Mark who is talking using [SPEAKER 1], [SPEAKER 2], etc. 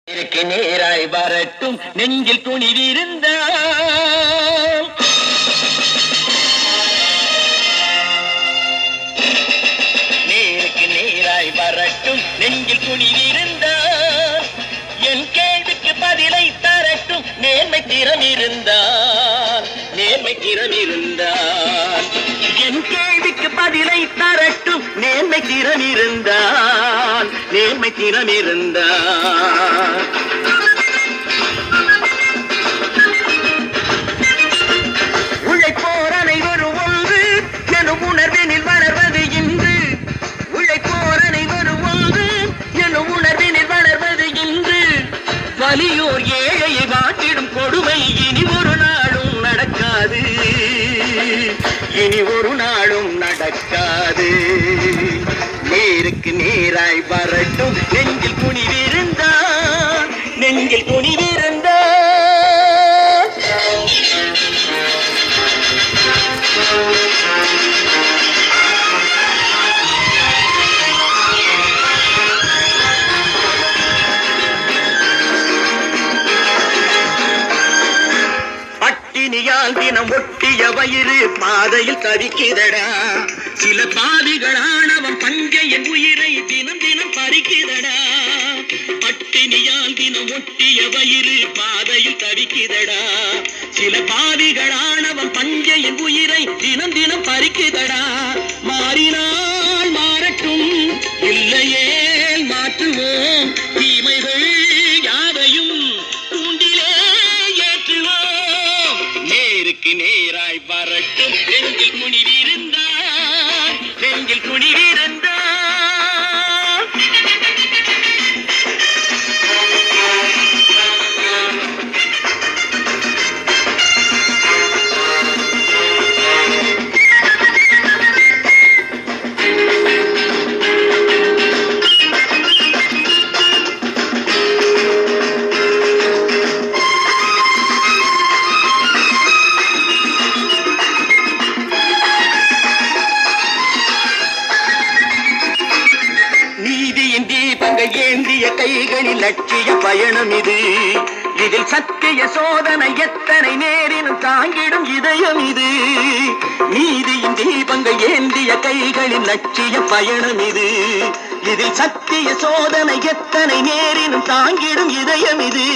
[SPEAKER 1] இருக்கு நேராய் வரட்டும் நெஞ்சில் துணிவிருந்த நேருக்கு நேராய் வரட்டும் நெஞ்சில் துணிவிருந்த என் கேள்விக்கு பதிலை தரட்டும் நேர்மை திறம் இருந்தால் என் கேள்விக்கு பதிலை தரட்டும் நேர்மை திறம் இருந்தால் உழைப்போர் அனைவரும் ஒன்று எனும் உணர்வினில் வளர்வது இன்று வலியோர் ஏழையை வாட்டிடும் கொடுமை இனி ஒரு நாளும் நடக்காது நேருக்கு நேராய் வரட்டும் நெஞ்சில் துணிவிருந்தால் பட்டினியால் தினம் ஒட்டிய வயிறு பாதையில் தவிக்கிறடா சில பாவிகளானவன் பஞ்சையின் உயிரை தினம் தினம் பறிக்கிறடா பட்டினியால் தினம் ஒட்டிய வயிறு பாதையில் தவிக்கிறடா சில பாவிகளானவன் பஞ்சையின் உயிரை தினம் தினம் பறிக்கிறடா மாறினால் மாறட்டும் இல்லையே மாற்றுவோம் தீமைகள் யாவையும் தூண்டிலே ஏற்றுவோம் நேருக்கு நேராய் வரட்டும் நெஞ்சில் துணிவிருந்தால் ஏந்திய கைகளில் லட்சிய பயணம் இது இதில் சத்திய சோதனை எத்தனை நேரினும் தாங்கிடும் இதயம் இது நீதியின் தீபங்கள் ஏந்திய கைகளில் லட்சிய பயணம் இது இதில் சத்திய சோதனை எத்தனை நேரினும் தாங்கிடும் இதயம் இது